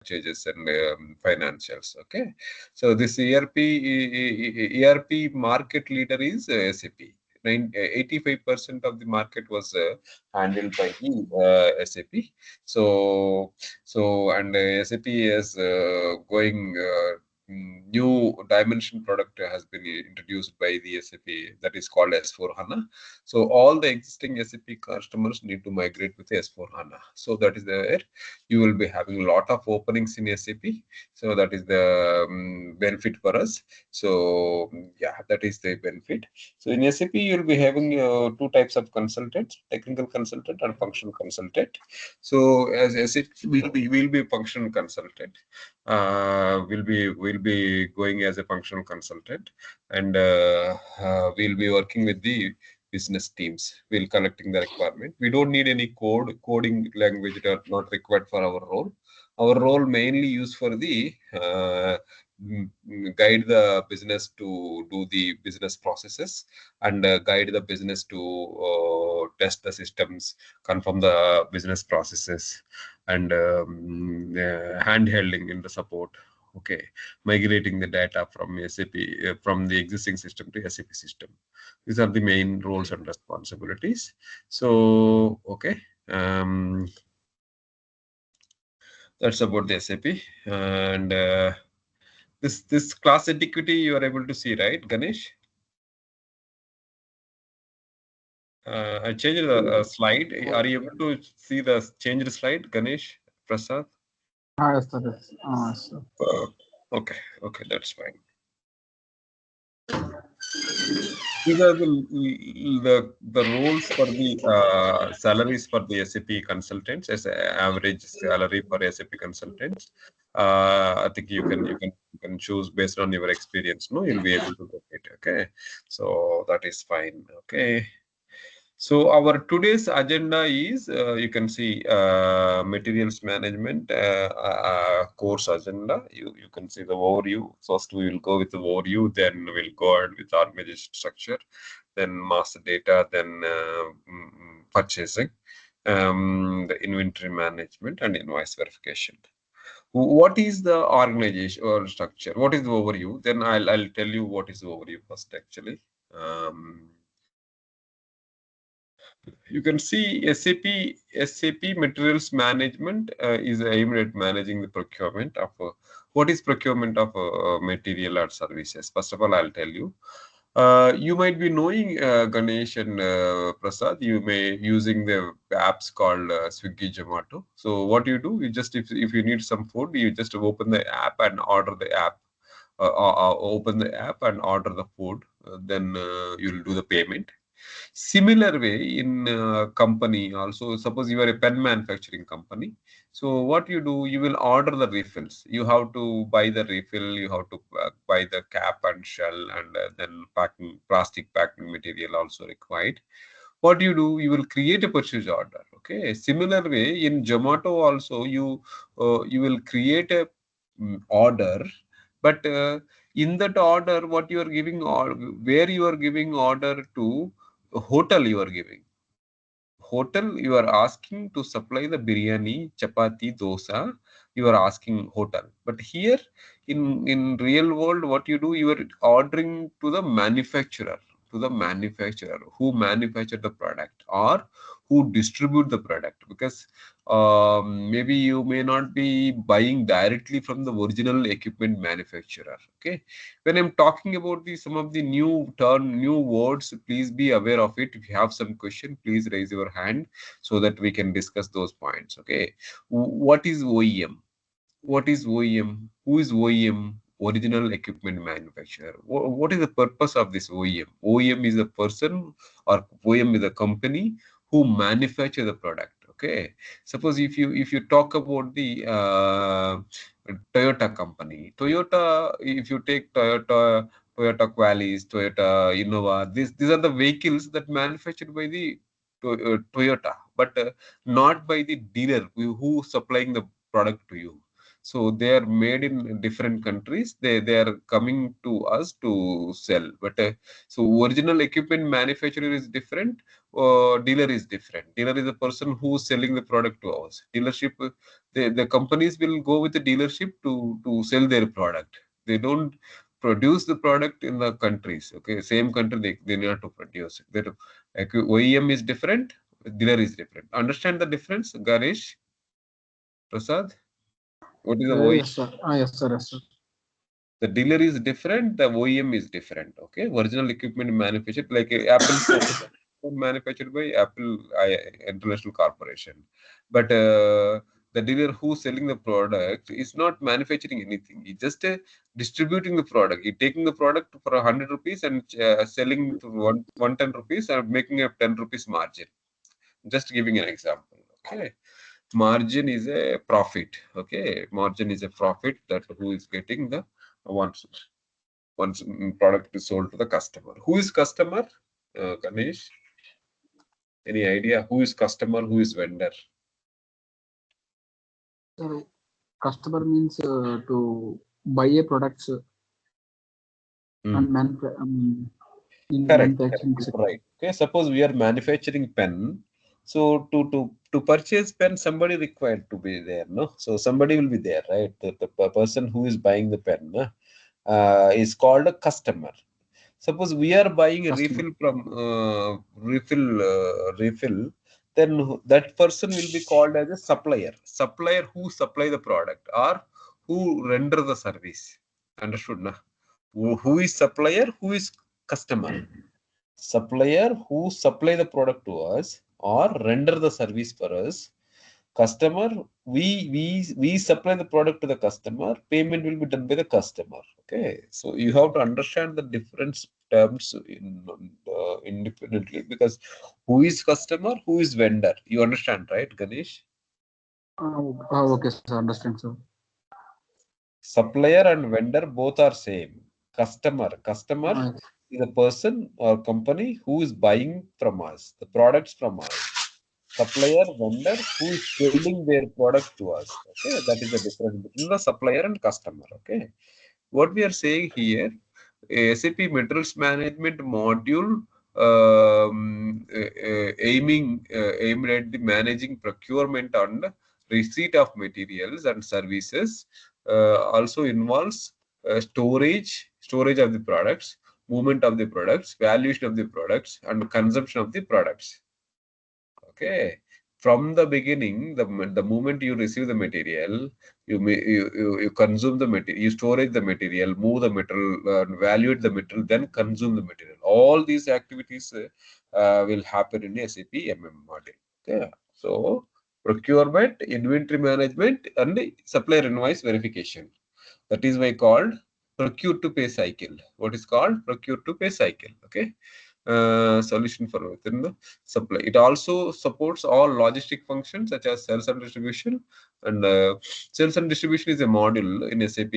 purchases and financials. Okay, so this ERP market leader is SAP. 85% of the market was handled by the SAP. And SAP is going. New dimension product has been introduced by the SAP, that is called S4 HANA. So all the existing SAP customers need to migrate with S4 HANA. So that is where you will be having a lot of openings in SAP. So that is the benefit for us. So yeah, that is the benefit. So in SAP, you'll be having two types of consultants: technical consultant and functional consultant. So as SAP will be functional consultant. Will be going as a functional consultant, and we'll be working with the business teams. We'll collecting the requirement. We don't need any coding language that are not required for our role. Our role mainly used for the guide the business to do the business processes, and guide the business to test the systems, confirm the business processes, and handholding in the support. Okay, migrating the data from SAP from the existing system to SAP system. These are the main roles and responsibilities. So okay, that's about the SAP. And this class antiquity you are able to see, right, Ganesh? I changed the slide. Are you able to see the changed slide, Ganesh, Prasad? Yes, sir. Sir. Okay, that's fine. These are the roles for the salaries for the SAP consultants, as average salary for SAP consultants. I think you can choose based on your experience. No, you'll be able to get it. Okay, so that is fine. Okay. So our today's agenda is, you can see, materials management course agenda. You can see the overview. First we will go with the overview, then we'll go ahead with organization structure, then master data, then purchasing, the inventory management, and invoice verification. What is the organization or structure? What is the overview? Then I'll tell you what is the overview first, actually. You can see SAP Materials Management is aimed at managing the procurement of what is procurement of material or services. First of all, I'll tell you. You might be knowing Ganesh and Prasad. You may using the apps called Swiggy, Zomato. So what you do, you just if you need some food, you just open the app and order the app. Open the app and order the food. Then you'll do the payment. Similar way in company also, suppose you are a pen manufacturing company. So what you do, you will order the refills. You have to buy the refill, you have to buy the cap and shell, and then plastic packing material also required. What you do, you will create a purchase order. Okay, similar way in Zomato also, you will create a order, but in that order, what you are giving, or where you are giving order to, hotel you are giving. Hotel, you are asking to supply the biryani, chapati, dosa. You are asking hotel. But here in real world, what you do, you are ordering to the manufacturer, who manufacture the product or who distribute the product, because maybe you may not be buying directly from the original equipment manufacturer. Okay, when I'm talking about some of the new words, please be aware of it. If you have some question, please raise your hand so that we can discuss those points. Okay, what is OEM? What is OEM? Who is OEM? Original equipment manufacturer. What is the purpose of this OEM? OEM is a person, or OEM is a company who manufacture the product. Okay, suppose if you talk about the Toyota company, if you take Toyota Qualis, Toyota Innova, these are the vehicles that manufactured by the Toyota, but not by the dealer who supplying the product to you. So they are made in different countries. They are coming to us to sell. But so original equipment manufacturer is different. Dealer is different. Dealer is a person who is selling the product to us. Dealership, the companies will go with the dealership to sell their product. They don't produce the product in the countries. Okay, same country they need to produce. That OEM is different. Dealer is different. Understand the difference, Ganesh, Prasad? What is the OEM? Yes, sir. Yes, sir. Yes, sir. The dealer is different, the OEM is different. Okay, original equipment manufactured like Apple phone manufactured by Apple International Corporation, but the dealer who's selling the product is not manufacturing anything. He's just distributing the product. He's taking the product for 100 rupees and selling to 110 rupees and making a 10 rupees margin. Just giving an example. Okay, margin is a profit. Okay, margin is a profit that who is getting the once once product is sold to the customer. Who is customer? Ganesh, any idea who is customer, who is vendor? So customer means to buy a products and Hmm. in Correct, correct, manufacturing you're sector. right. Okay, suppose we are manufacturing pen. So to purchase pen, somebody required to be there, no? So somebody will be there, right? The person who is buying the pen is called a customer. Suppose we are buying a Customer. refill from refill, then that person will be called as a supplier. Supplier who supply the product or who render the service. Understood, na? Who is supplier? Who is customer? Supplier who supply the product to us or render the service for us. Customer, we supply the product to the customer. Payment will be done by the customer. Okay, so you have to understand the different terms independently, because who is customer, who is vendor, you understand, right, Ganesh? Okay, sir. Understand, sir. Supplier and vendor both are same. Customer Yes. is a person or company who is buying from us the products from us. Supplier, vendor who is selling their product to us. Okay, that is the difference between the supplier and customer. Okay, what we are saying here, SAP Materials Management module aimed at the managing procurement and receipt of materials and services, also involves storage of the products, movement of the products, valuation of the products, and consumption of the products. Okay. From the beginning, the moment you receive the material, you consume the material, you storage the material, move the material, evaluate the material, then consume the material. All these activities will happen in SAP MM module. Okay. So procurement, inventory management, and supplier invoice verification. That is why called procure to pay cycle. What is called procure to pay cycle? Okay, solution for within the supply. It also supports all logistic functions such as sales and distribution. And sales and distribution is a module in SAP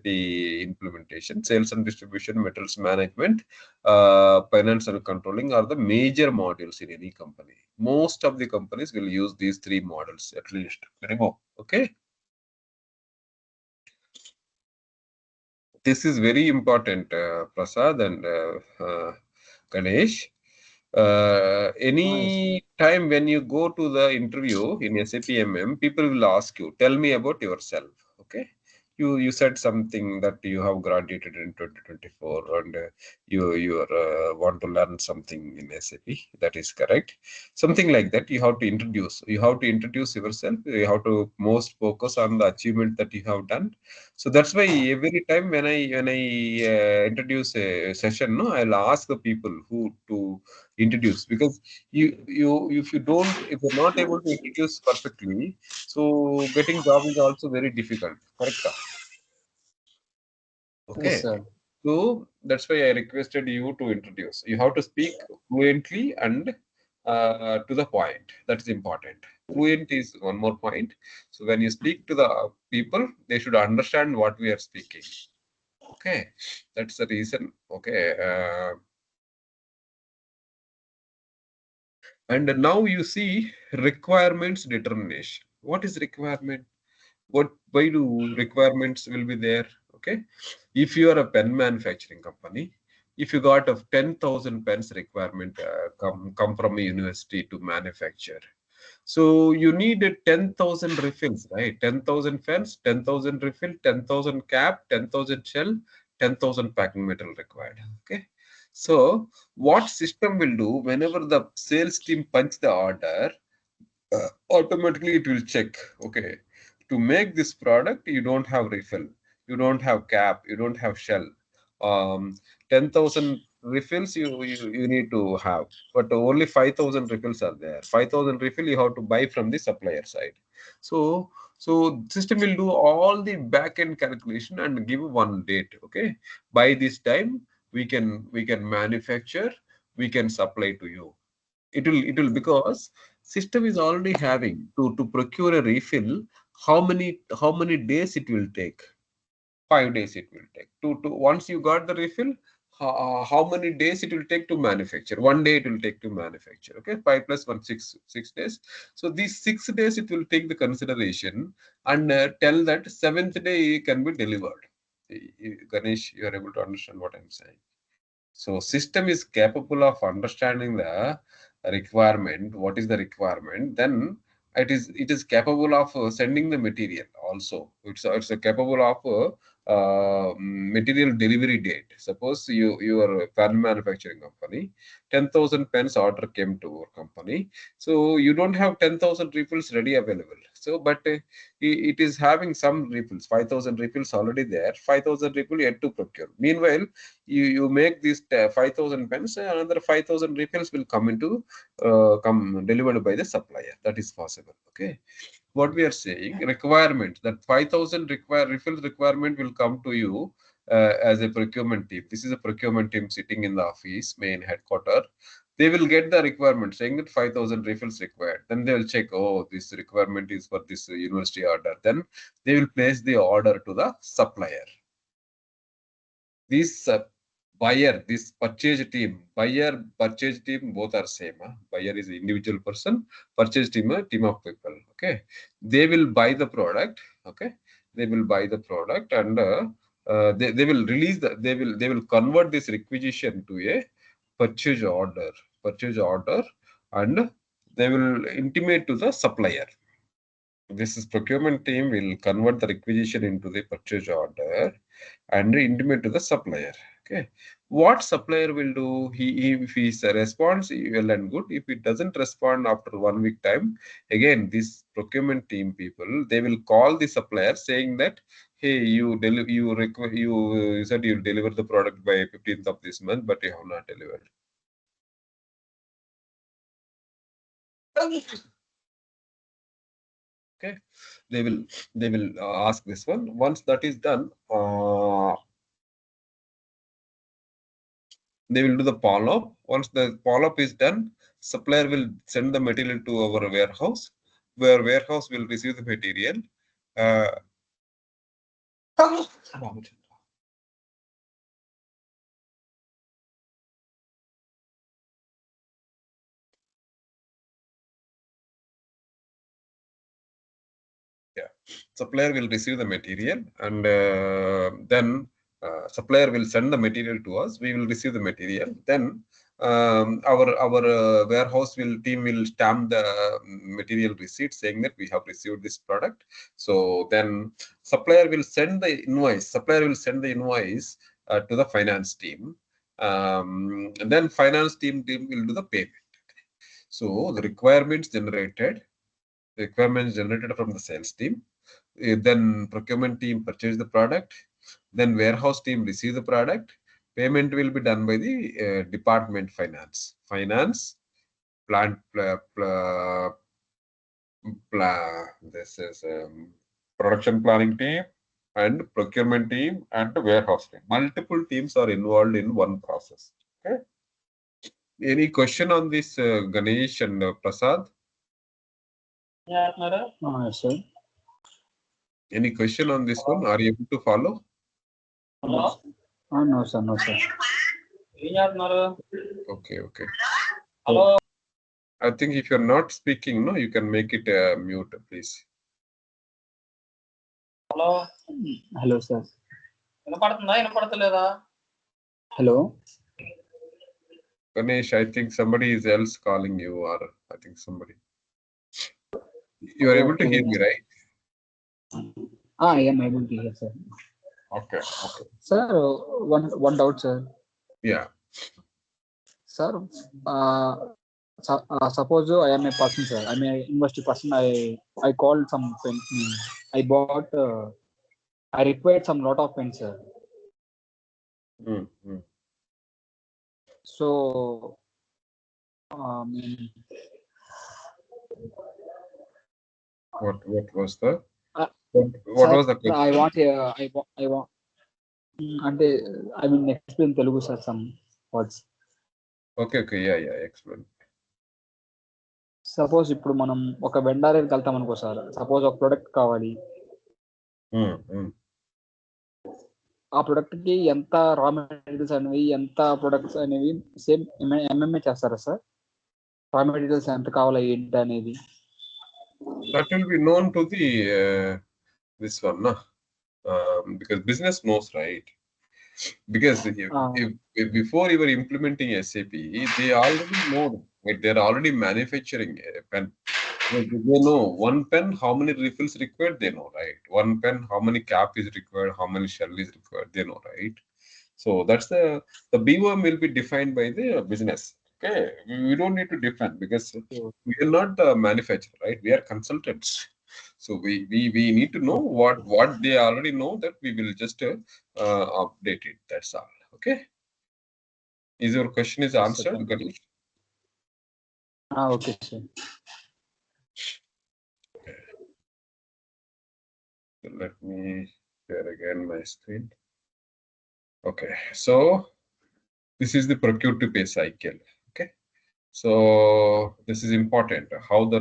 implementation. Sales and distribution, materials management, finance and controlling are the major modules in any company. Most of the companies will use these three models at least. Minimum. Okay. This is very important, Prasad and Ganesh. Yes. Any time when you go to the interview in SAP MM, people will ask you, tell me about yourself. Okay. You said something that you have graduated in 2024 and you want to learn something in SAP. That is correct. Something like that. You have to introduce. You have to introduce yourself. You have to most focus on the achievement that you have done. So that's why every time when I introduce a session, no, I'll ask the people who to introduce, because you if you don't, if you're not able to introduce perfectly, so getting job is also very difficult. Correct? Yes, Okay. sir. So that's why I requested you to introduce. You have to speak fluently and to the point. That's important. Fluent is one more point. So when you speak to the people, they should understand what we are speaking. Okay, that's the reason. Okay, and now you see requirements determination. What is requirement? why do requirements will be there? Okay, if you are a pen manufacturing company, if you got of 10,000 pens requirement come from a university to manufacture, so you need 10,000 refills, right? 10,000 pens, 10,000 refill, 10,000 cap, 10,000 shell, 10,000 packing metal required. Okay, so what system will do whenever the sales team punch the order, automatically it will check. Okay, to make this product you don't have refill, you don't have cap, you don't have shell. 10,000 refills you need to have, but only 5,000 refills are there. 5,000 refill you have to buy from the supplier side. So system will do all the back end calculation and give one date. Okay, by this time we can manufacture, we can supply to you. It will because system is already having to procure a refill. How many days it will take? 5 days it will take to once you got the refill. How many days it will take to manufacture? One day it will take to manufacture. Okay, 5 plus 1, 6 days. So these 6 days it will take the consideration, and tell that seventh day it can be delivered. Ganesh, you are able to understand what I'm saying? So system is capable of understanding the requirement, what is the requirement, then it is capable of sending the material also. It's capable of material delivery date. Suppose you are a pen manufacturing company, 10,000 pens order came to our company, so you don't have 10,000 refills ready available. So but it is having some refills, 5,000 refills already there, 5,000 refill yet to procure. Meanwhile, you make these 5,000 pens, another 5,000 refills will come into come delivered by the supplier. That is possible. Okay, what we are saying, requirement that 5,000 refills requirement will come to you as a procurement team. This is a procurement team sitting in the office main headquarter. They will get the requirement saying that 5,000 refills required. Then they will check, oh, this requirement is for this university order. Then they will place the order to the supplier. This this buyer, purchase team, both are same. Buyer is individual person, purchase team a team of people. Okay, they will buy the product. Okay, they will buy the product, and they will release they will convert this requisition to a purchase order. Purchase order, and they will intimate to the supplier. This is procurement team will convert the requisition into the purchase order and intimate to the supplier. Okay, what supplier will do? If he responds, well and good. If he doesn't respond after 1 week time, again this procurement team people, they will call the supplier saying that, hey, you said you'll deliver the product by 15th of this month, but you have not delivered. Okay, they will ask this one. Once that is done, they will do the follow-up. Once the follow-up is done, supplier will send the material to our warehouse, where warehouse will receive the material. Uh, yeah, supplier will receive the material, and then supplier will send the material to us. We will receive the material. Then our warehouse team will stamp the material receipt saying that we have received this product. So then supplier will send the invoice. Supplier will send the invoice to the finance team. And then finance team will do the payment. So the requirements generated from the sales team. Then procurement team purchase the product. Then warehouse team receive the product. Payment will be done by the department finance. Finance, plant, this is production planning team and procurement team and warehouse team. Multiple teams are involved in one process. Okay. Any question on this, Ganesh and Prasad? Yes, sir. Any question on this one? Are you able to follow? No, sir. No, sir. Okay, okay. Hello. I think if you're not speaking, no, you can make it mute, please. Hello Hello, sir. వినపడుతుందా వినపడతలేదా? Hello. Ganesh, I think somebody is else calling you, or I think somebody. You are able to hear me, right? I am able to hear, sir. Okay. Okay. Sir, one doubt, sir. Yeah. Sir, suppose I am a person, sir. I am a university person. I called some pen. I bought. I required some lot of pens, sir. Mm, mm. So, What was the uh, what sir, was the question? I want. అంటే I mean explain Telugu, sir, some words. Okay. Okay. Yeah. Explain. Suppose ఇప్పుడు మనం ఒక vendor దగ్గరికి వెళ్తాం అనుకో sir. Suppose ఒక product కావాలి. ఆ ప్రొడక్ట్ కి ఎంత రా మెటీరియల్స్ అనేవి, ఎంత ప్రొడక్ట్స్ అనేవి సేమ్ ఎంఎంఏ చేస్తారా సార్? రా మెటీరియల్స్ ఎంత కావాలా ఏంటి అనేది. That will be known to the this one, no? Because business knows, right? Because if before you were implementing SAP, they already know, like they're already manufacturing a pen. They know one pen, how many refills required, they know, right? One pen, how many cap is required, how many shell is required, they know, right? So that's the BOM will be defined by the business. Okay, we don't need to define because we are not the manufacturer, right? We are consultants. So we need to know what they already know, that we will just update it. That's all. Okay. Is your question is Yes, sir, answered, thank you. Ganesh? Okay sir. Let me share again my screen. Okay, so this is the procure to pay cycle. Okay, so this is important. How the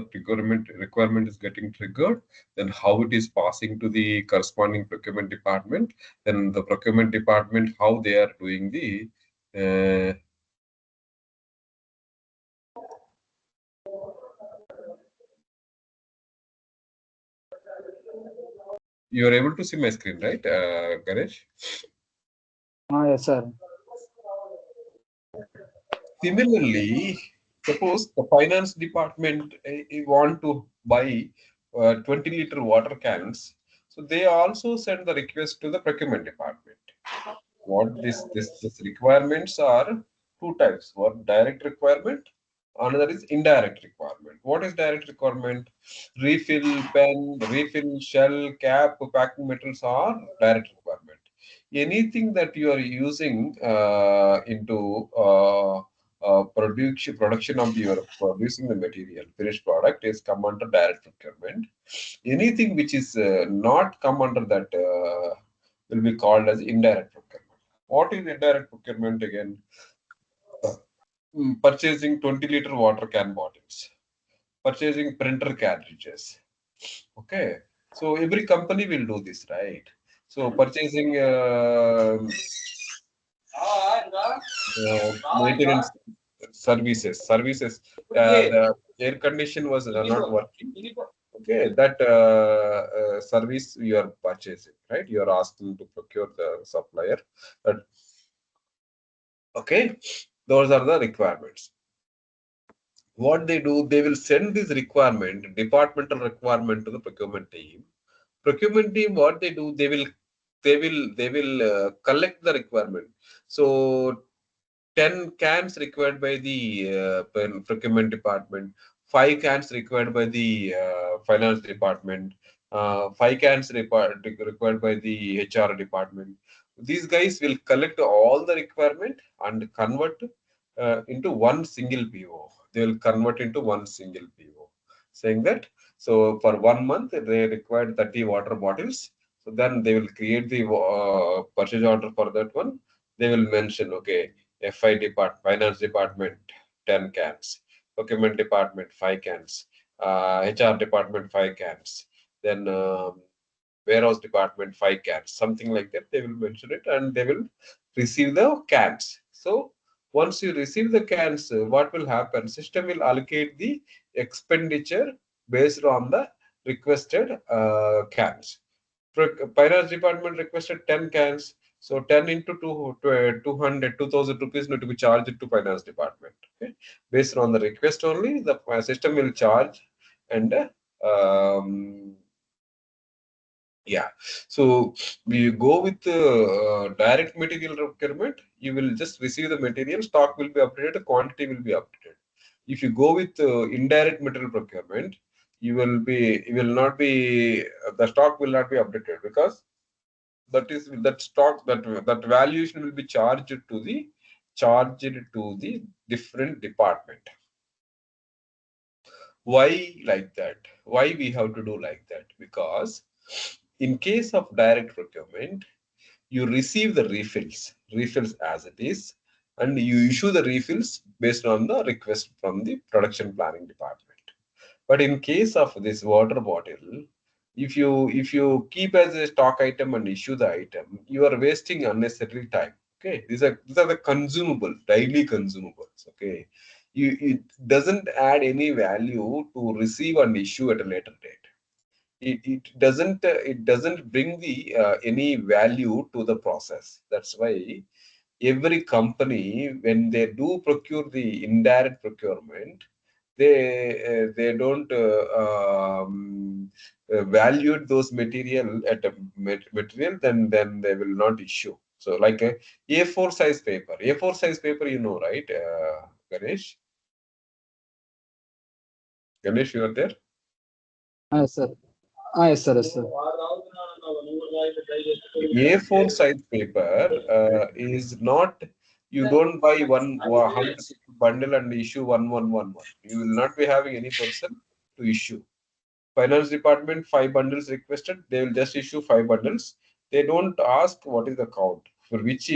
requirement is getting triggered, then how it is passing to the corresponding procurement department, then the procurement department how they are doing the you are able to see my screen, right, Ganesh? Yes, sir. Similarly, suppose the finance department want to buy 20-liter water cans, so they also send the request to the procurement department. What this requirements are two types. One direct requirement, another is indirect requirement. What is direct requirement? Refill pen, refill shell, cap, packing materials are direct requirement. Anything that you are using into production of your producing the material, finished product is come under direct procurement. Anything which is not come under that will be called as indirect procurement. What is indirect procurement again? Purchasing 20-liter water can bottles, purchasing printer cartridges. Okay, so every company will do this, right? So purchasing maintenance services. The air condition was not working. Okay, that service you are purchasing, right? You are asking to procure the supplier. That okay, those are the requirements. What they do, they will send this requirement, departmental requirement, to the procurement team. Procurement team, what they do, they will collect the requirement. So 10 cans required by the procurement department, 5 cans required by the finance department, 5 cans required by the HR department. These guys will collect all the requirement and convert into one single PO. They will convert into one single PO, saying that so for 1 month they required 30 water bottles. So then they will create the purchase order for that one. They will mention, okay, finance department 10 cans, procurement department 5 cans, HR department 5 cans, then warehouse department 5 cans, something like that. They will mention it and they will receive the cans. So once you receive the cans, what will happen? System will allocate the expenditure based on the requested cans. finance department requested 10 cans. So 10 into 200, 2000 rupees need to be charged to finance department. Okay, based on the request only, the system will charge, and yeah. So we go with direct material procurement. You will just receive the material, stock will be updated, quantity will be updated. If you go with indirect material procurement, you will not be the stock will not be updated, because that stock, that valuation will be charged to the different department. Why like that? Why we have to do like that? Because in case of direct procurement, you receive the refills as it is, and you issue the refills based on the request from the production planning department. But in case of this water bottle, if you keep as a stock item and issue the item, you are wasting unnecessary time. Okay, these are the consumable, daily consumables. Okay, it doesn't add any value to receive and issue at a later date. It doesn't bring the any value to the process. That's why every company, when they do procure the indirect procurement, they don't value those material at a material, then they will not issue. So like a A4 size paper, you know, right? Ganesh, you are there? Yes, sir. Yes, sir. Yes, sir. A4 size paper is not, you don't buy 100 bundle and issue 1111. You will not be having any person to issue. Finance department 5 bundles requested, they will just issue 5 bundles. They don't ask what is the count for which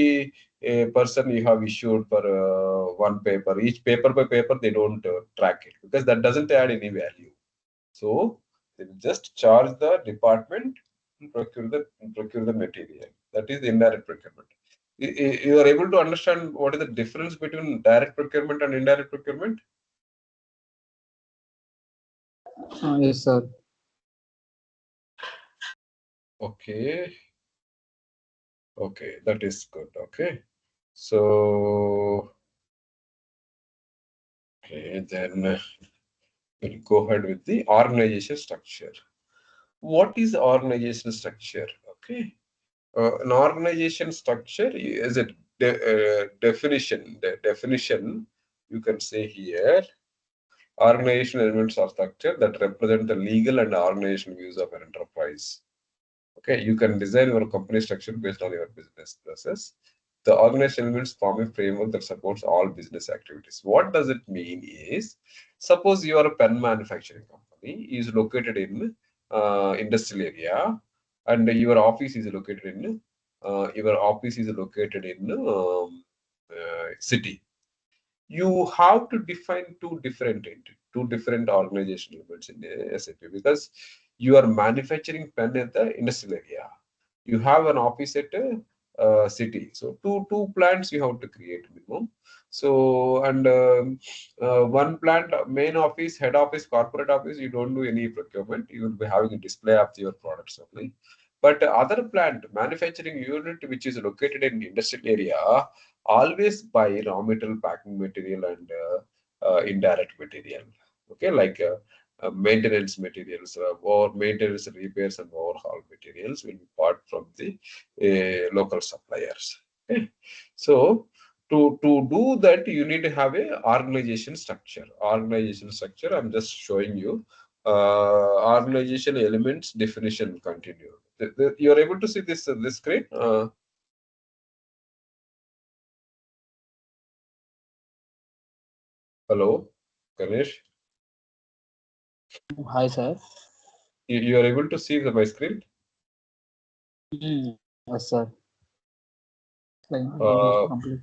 person you have issued for one paper. Each paper by paper, they don't track it, because that doesn't add any value. So they will just charge the department and procure the material. That is indirect procurement. You are able to understand what is the difference between direct procurement and indirect procurement? Yes, sir. Okay. Okay, that is good. Okay. So, okay, then we'll go ahead with the organization structure. What is organization structure? Okay. An organization structure is a definition. The definition, you can say here, organizational elements are structure that represent the legal and organizational views of an enterprise. Okay, you can design your company structure based on your business process. The organizational elements form a framework that supports all business activities. What does it mean is, suppose you are a pen manufacturing company, is located in industrial area, and your office is located in city. You have to define two different organizational elements in SAP, because you are manufacturing pen at the industrial area. You have an office at a city. So two plants you have to create minimum. So, and one plant, main office, head office, corporate office, you don't do any procurement. You will be having a display of your products only. But other plant, manufacturing unit which is located in industrial area, always buy raw material, packing material, and indirect material. Okay, like maintenance materials or maintenance repairs and overhaul materials will be bought from the local suppliers. Okay. So to do that, you need to have a organization structure. I'm just showing you organization elements definition. Continue. You are able to see this screen. Hello, Ganesh. Hi, sir. You are able to see my screen. Yes, sir. Uh, Complete.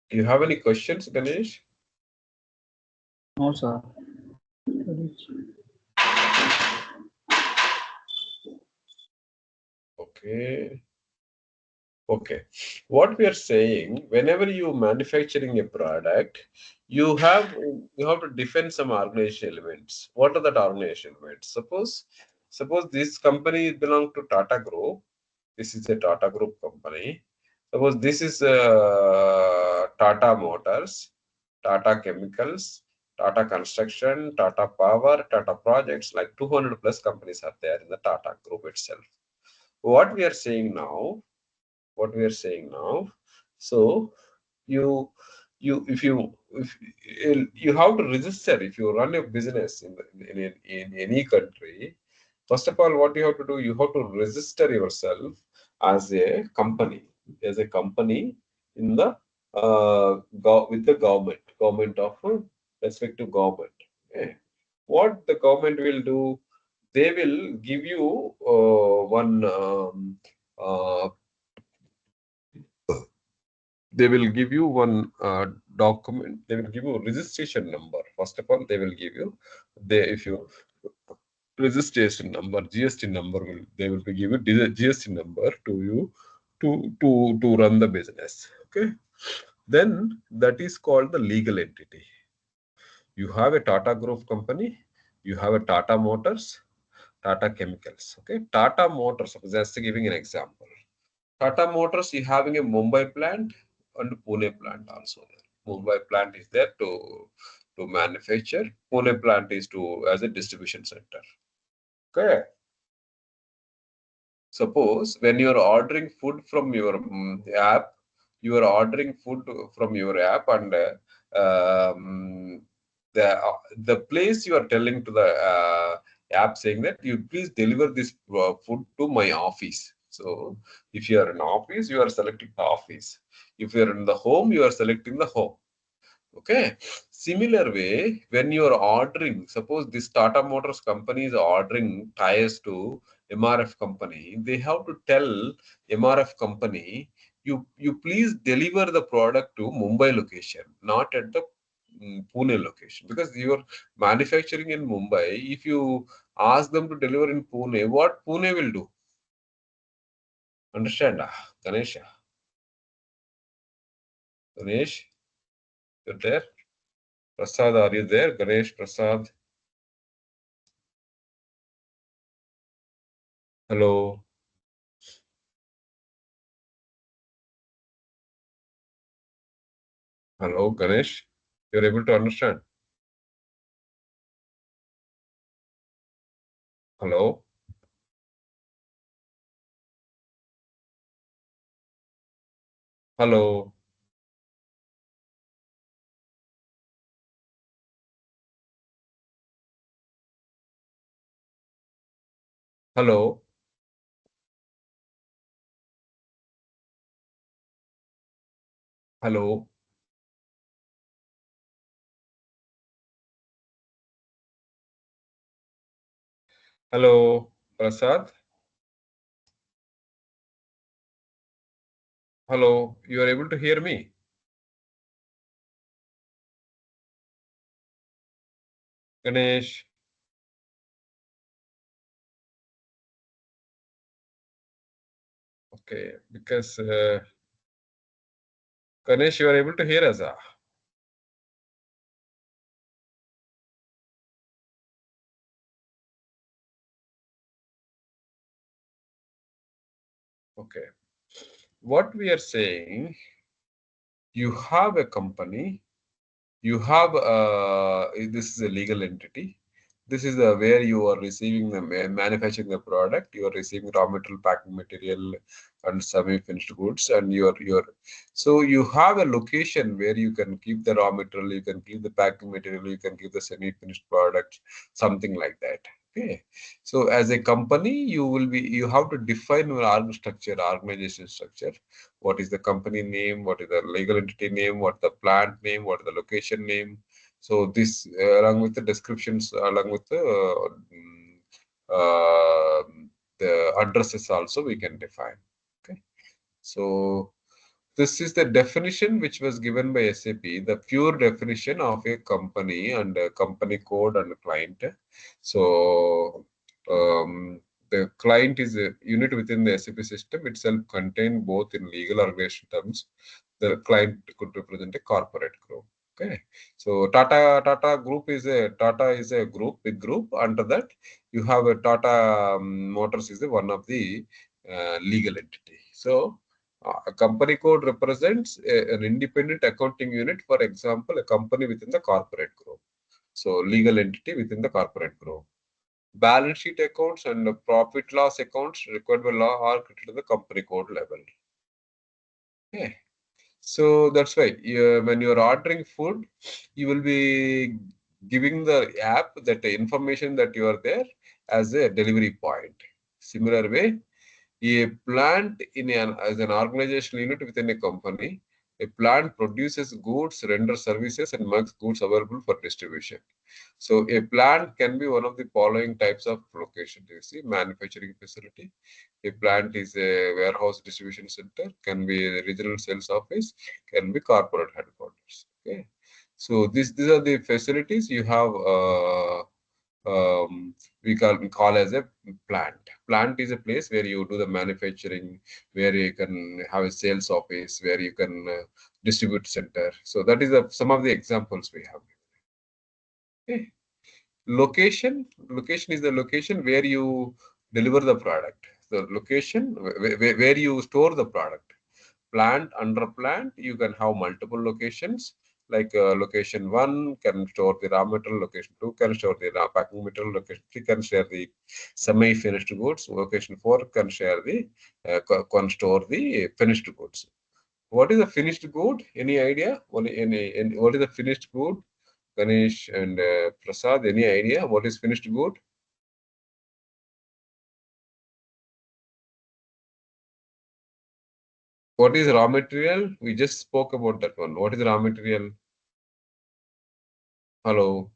you have any questions, Ganesh? No, sir. Okay. Okay. What we are saying, whenever you manufacturing a product, you have to define some organization elements. What are that organization elements? Suppose this company belongs to Tata Group. This is a Tata Group company. Suppose this is Tata Motors, Tata Chemicals, Tata Construction, Tata Power, Tata Projects, like 200 plus companies are there in the Tata Group itself. What we are saying now, so you if you have to register if you run a business in any country. First of all, what you have to do, you have to register yourself as a company, in the with the government of respective government. Okay. What the government will do, they will give you one they will give you one document. They will give you a registration number. First of all, they will give you, if you registration number, GST number will, they will be give you GST number to you to run the business. Okay, then that is called the legal entity. You have a Tata Group company, you have a Tata Motors, Tata Chemicals. Okay, Tata Motors, just giving an example. Tata Motors is having a Mumbai plant and Pune plant also there. Mumbai plant is there to manufacture. Pune plant is to as a distribution center. Okay. Suppose when you are ordering food from your app, you are ordering food from your app, and the place you are telling to the app saying that you please deliver this food to my office. So if you are in office, you are selecting the office. If you are in the home, you are selecting the home. Okay. Similar way, when you are ordering, suppose this Tata Motors company is ordering tires to MRF company, they have to tell MRF company, you please deliver the product to Mumbai location, not at the Pune location, because you are manufacturing in Mumbai. If you ask them to deliver in Pune, what Pune will do? Understand, Ganesh? Ganesh, you're there? Prasad, are you there? Ganesh, Prasad. Hello. Hello, Ganesh. You're able to understand? Hello. Hello. Hello. Hello. Hello, Prasad. Hello. You are able to hear me? Ganesh. Okay, because Ganesh, you are able to hear us. Okay. What we are saying, you have a company, you have this is a legal entity. This is where you are receiving the manufacturing the product. You are receiving raw material, packing material, and semi-finished goods. And so you have a location where you can keep the raw material, you can keep the packing material, you can keep the semi-finished products, something like that. Okay. So as a company, you have to define your organization structure. What is the company name? What is the legal entity name? What the plant name? What is the location name? So this, along with the descriptions, along with uh, the addresses also we can define. Okay. So this is the definition which was given by SAP, the pure definition of a company and a company code and a client. So the client is a unit within the SAP system itself, contained both in legal organization terms. The client could represent a corporate group. Okay, so Tata Group is a group, big group. Under that, you have a Tata Motors is one of the legal entity. So a company code represents an independent accounting unit. For example, a company within the corporate group. So legal entity within the corporate group. Balance sheet accounts and profit loss accounts required by law are created to the company code level. Okay. So that's why when you're ordering food, you will be giving the app that the information that you are there as a delivery point. Similar way, a plant as an organizational unit within a company, a plant produces goods, renders services, and makes goods available for distribution. So a plant can be one of the following types of location. You see, manufacturing facility. A plant is a warehouse distribution center, can be a regional sales office, can be corporate headquarters. Okay. So these are the facilities you have. We call as a plant. Plant is a place where you do the manufacturing, where you can have a sales office, where you can distribute center. So that is some of the examples we have. Okay. Location is the location where you deliver the product. The location where you store the product. Plant, under plant, you can have multiple locations. Like location 1 can store the raw material, location 2 can store the raw packing material, location 3 can share the semi-finished goods, location 4 can share the can store the finished goods. What is the finished good? Any idea? What is the finished good? Ganesh and Prasad, any idea what is finished good? What is raw material? We just spoke about that one. What is raw material? Hello.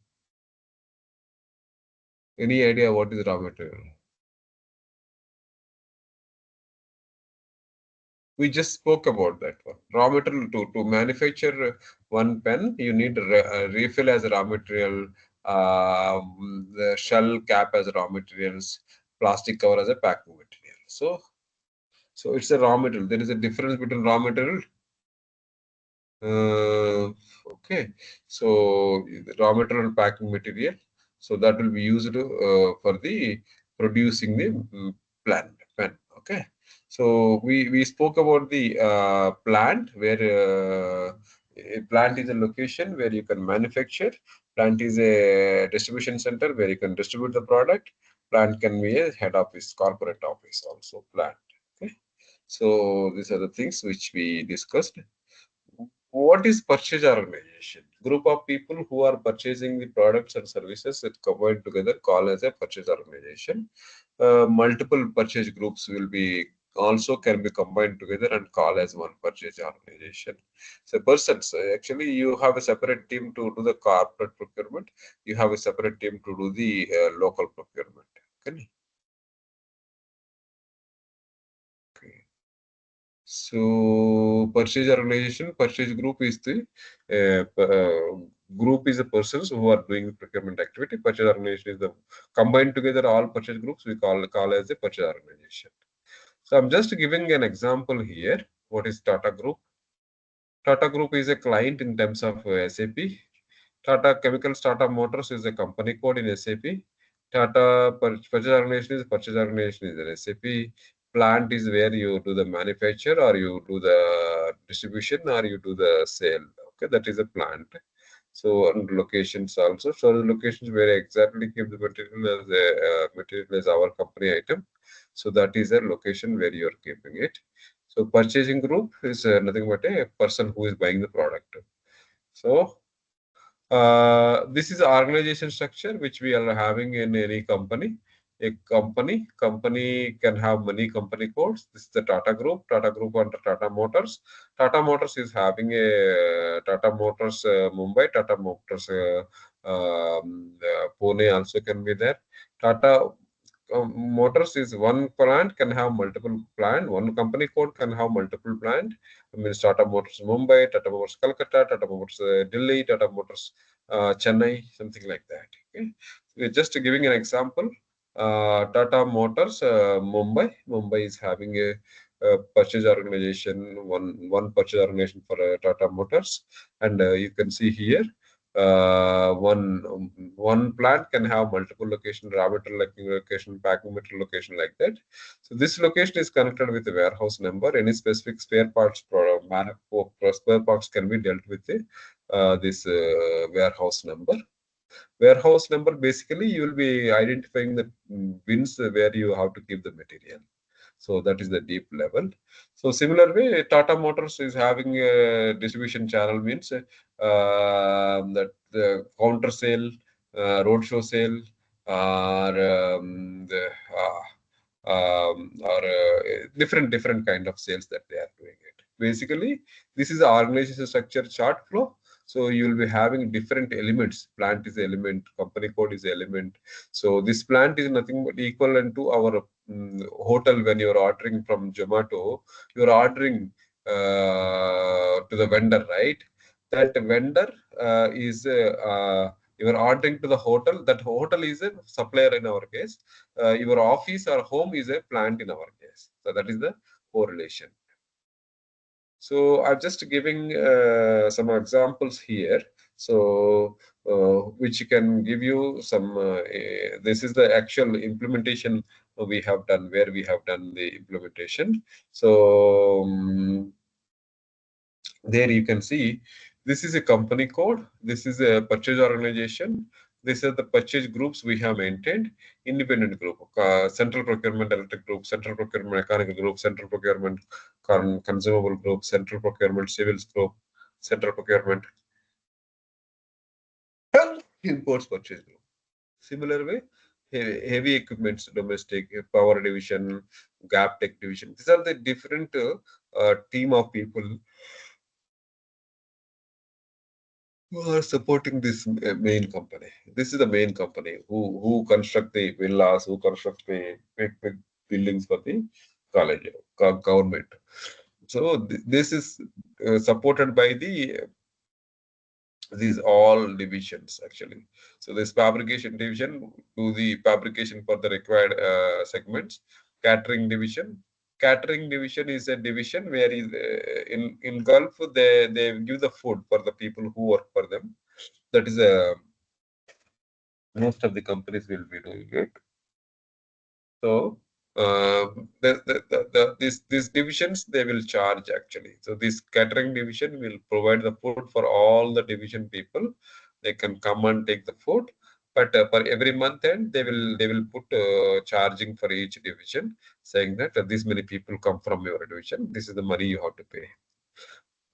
Any idea what is raw material? We just spoke about that one. Raw material to manufacture one pen, you need refill as raw material, the shell cap as raw materials, plastic cover as a packing material. So it's a raw material. There is a difference between raw material. Okay, so the raw material packing material, so that will be used for the producing the pen. Okay, so we spoke about the plant where a plant is a location where you can manufacture. Plant is a distribution center where you can distribute the product. Plant can be a head office, corporate office also plant. Okay, so these are the things which we discussed. What is purchase organization? Group of people who are purchasing the products and services that combined together call as a purchase organization. Multiple purchase groups will be also can be combined together and call as one purchase organization. So persons, actually you have a separate team to do the corporate procurement. You have a separate team to do the local procurement. Okay. Okay. So purchase organization, purchase group is the group is the persons who are doing the procurement activity. Purchase organization is the combined together all purchase groups we call as a purchase organization. So I'm just giving an example here. What is Tata Group? Tata Group is a client in terms of SAP. Tata Chemicals, Tata Motors is a company code in SAP. Tata Purchase Organization is Purchase Organization is an SAP. Plant is where you do the manufacture or you do the distribution or you do the sale. Okay, that is a plant. So and locations also. So the locations where exactly keep the material as our company item. So that is a location where you are keeping it. So purchasing group is nothing but a person who is buying the product. So this is the organization structure which we are having in any company. A company can have many company codes. This is the Tata Group under Tata Motors. Tata Motors is having a Tata Motors Mumbai, Tata Motors Pune also can be there. Tata Motors is one plant can have multiple plant. One company code can have multiple plant. I mean, Tata Motors Mumbai, Tata Motors Calcutta, Tata Motors Delhi, Tata Motors Chennai, something like that. Okay, so just giving an example. Tata Motors Mumbai is having a purchase organization, one purchase organization for Tata Motors, and you can see here one plant can have multiple location, raw material location, packing material location, like that. So this location is connected with the warehouse number. Any specific spare parts spare parts can be dealt with this warehouse number. Warehouse number, basically you will be identifying the bins where you have to keep the material. So that is the deep level. So similar way, Tata Motors is having a distribution channel, means that the counter sale, roadshow sale, or different kind of sales that they are doing it. Basically, this is the organization structure chart flow. So you will be having different elements. Plant is element, company code is element. So this plant is nothing but equivalent to our hotel. When you're ordering from Zomato, you're ordering to the vendor, right? That vendor is you're ordering to the hotel. That hotel is a supplier in our case. Your office or home is a plant in our case. So that is the correlation. So I'm just giving some examples here. So which can give you some. This is the actual implementation we have done, where we have done the implementation. So there you can see this is a company code. This is a purchase organization. These are the purchase groups we have maintained. Independent group, central procurement electric group, central procurement mechanical group, central procurement consumable group, central procurement civils group, central procurement imports purchase group. Similar way, heavy equipments, domestic, power division, gap tech division. These are the different team of people who are supporting this main company. This is the main company who construct the villas, who construct the big buildings for the college government. So this is supported by these all divisions actually. So this fabrication division do the fabrication for the required segments. Catering division. Catering division is a division where in Gulf they give the food for the people who work for them. That is a most of the companies will be doing it. So these divisions, they will charge actually. So this catering division will provide the food for all the division people. They can come and take the food, but for every month end they will put charging for each division, saying that this many people come from your division. This is the money you have to pay.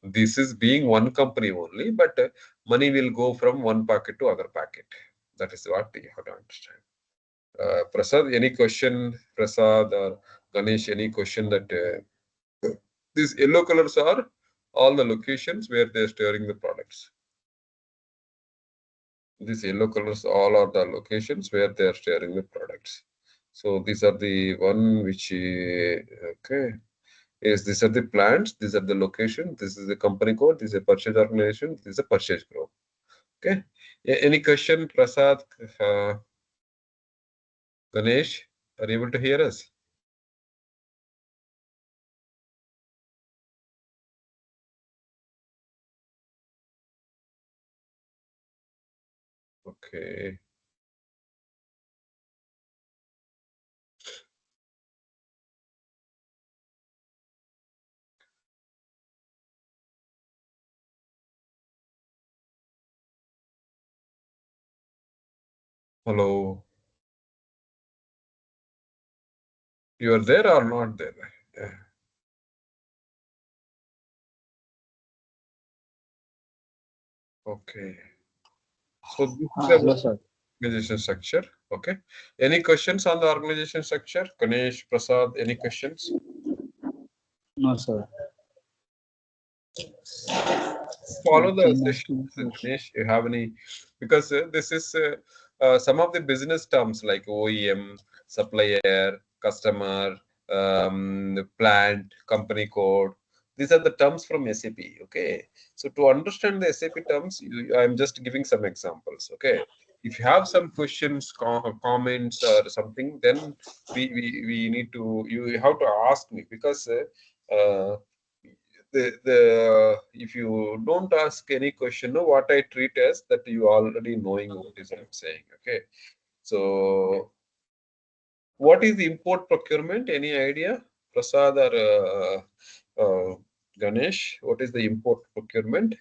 This is being one company only, but money will go from one pocket to other pocket. That is what you have to understand. Prasad, any question? Prasad or Ganesh, any question that these yellow colors are all the locations where they're storing the products. These yellow colors all are the locations where they are storing the products. So these are the one which okay. Yes, these are the plants. These are the location. This is the company code. This is a purchase organization. This is a purchase group. Okay. Any question, Prasad, Ganesh? Are you able to hear us? Okay. Hello. You are there or not there? Yeah. Okay. So this is Hello, the sir. organization structure. Okay. Any questions on the organization structure? Ganesh, Prasad, any questions? No, sir. Follow the session, Ganesh. You have any? Because this is some of the business terms like OEM, supplier, customer, plant, company code. These are the terms from SAP. Okay. So to understand the SAP terms, I'm just giving some examples. Okay. if you have some questions, comments, or something, then we need to, you have to ask me, because the if you don't ask any question, no, what I treat as that you already knowing what is I'm saying. Okay, so what is the import procurement? Any idea, Prasad or Ganesh? What is the import procurement?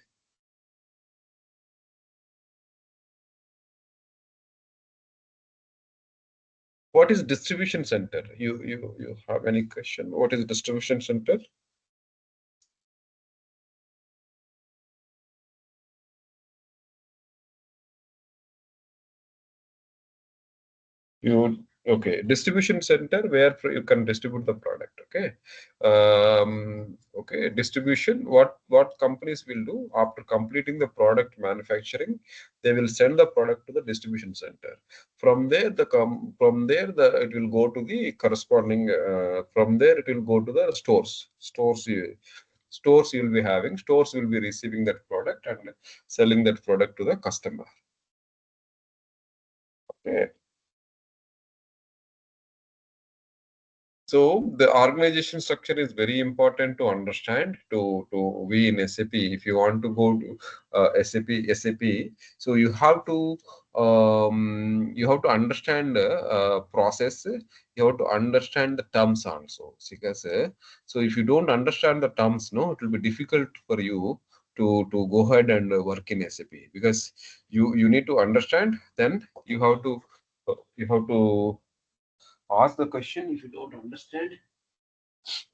What is distribution center? You have any question? What is distribution center? You okay? Distribution center where you can distribute the product. Okay, okay. Distribution. What companies will do after completing the product manufacturing, they will send the product to the distribution center. From there, it will go to the corresponding. From there, it will go to the stores. Stores you will be having. Stores will be receiving that product and selling that product to the customer. Okay. So the organization structure is very important to understand to be in SAP. If you want to go to SAP, so you have to understand the process. You have to understand the terms also. Because so if you don't understand the terms, no, it will be difficult for you to go ahead and work in SAP, because you need to understand. Then you have to ask the question if you don't understand.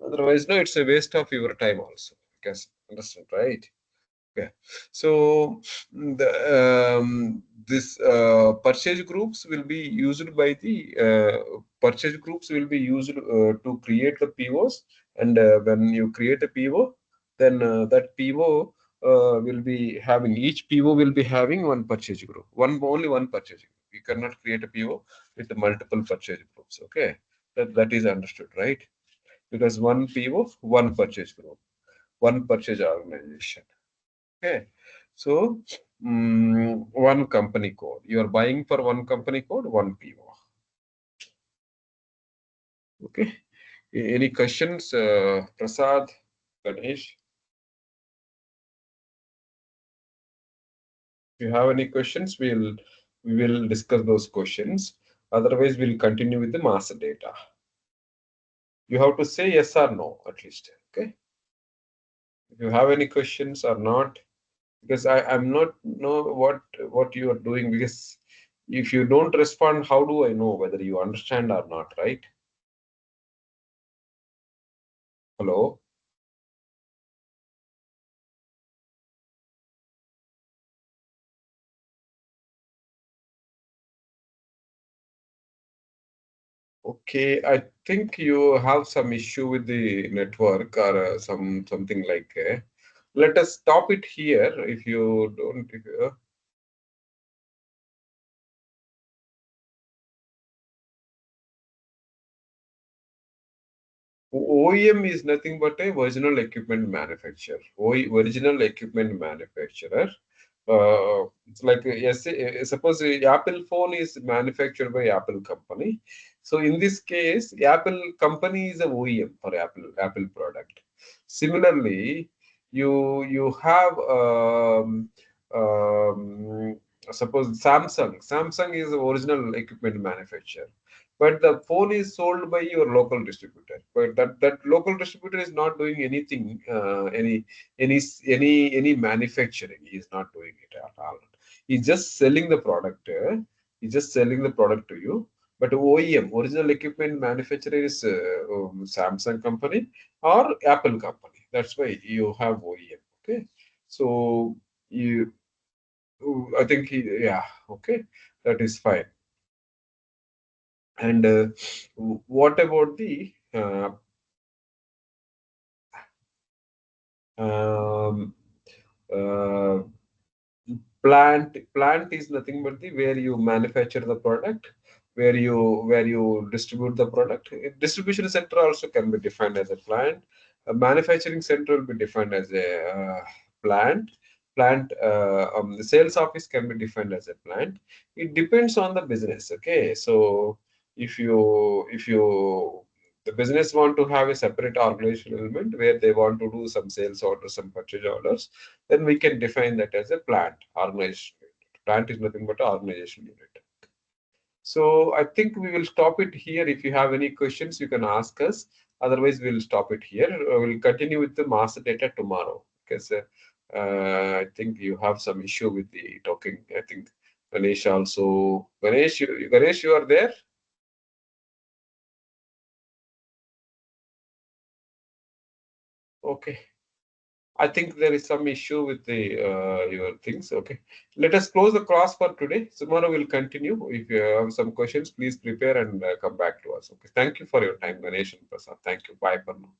Otherwise, no, it's a waste of your time also. Because understand, right? Okay. So this purchase groups will be used by the purchase groups will be used to create the POs, and when you create a PO, then that PO will be having, each PO will be having one purchase group, only one purchase group. You cannot create a PO with multiple purchase groups. Okay, that is understood, right? Because one PO, one purchase group, one purchase organization. Okay, so one company code. You are buying for one company code, one PO. Okay. Any questions, Prasad, Ganesh? If you have any questions, we will discuss those questions. Otherwise, we'll continue with the master data. You have to say yes or no at least. Okay. If you have any questions or not, because I'm not know what you are doing, because if you don't respond, how do I know whether you understand or not, right? Hello. Okay, I think you have some issue with the network or something like. Let us stop it here. If you don't. OEM is nothing but a original equipment manufacturer. Original equipment manufacturer. It's like yes, suppose Apple phone is manufactured by Apple company. So in this case, Apple company is a OEM for Apple product. Similarly, you have suppose Samsung is the original equipment manufacturer, but the phone is sold by your local distributor, but that local distributor is not doing anything, any any manufacturing. He is not doing it at all. He's just selling the product. He's just selling the product to you. But OEM, original equipment manufacturer, is Samsung company or Apple company. That's why you have OEM. Okay, so you, I think yeah, okay, that is fine. And what about the um, uh, plant? Plant is nothing but the where you manufacture the product, where you distribute the product. Distribution center also can be defined as a plant. A manufacturing center will be defined as a plant. plant, the sales office can be defined as a plant. It depends on the business. Okay, so if the business want to have a separate organizational element where they want to do some sales orders, some purchase orders, then we can define that as a plant organization unit. Plant is nothing but an organization unit. So I think we will stop it here. If you have any questions, you can ask us. Otherwise, we'll stop it here. We'll continue with the master data tomorrow because I think you have some issue with the talking. I think Ganesh also. Ganesh, you are there? Okay. I think there is some issue with the your things. Okay, let us close the class for today. Tomorrow we'll continue. If you have some questions, please prepare and come back to us. Okay, thank you for your time, Ganesh and Prasad. Thank you. Bye for now.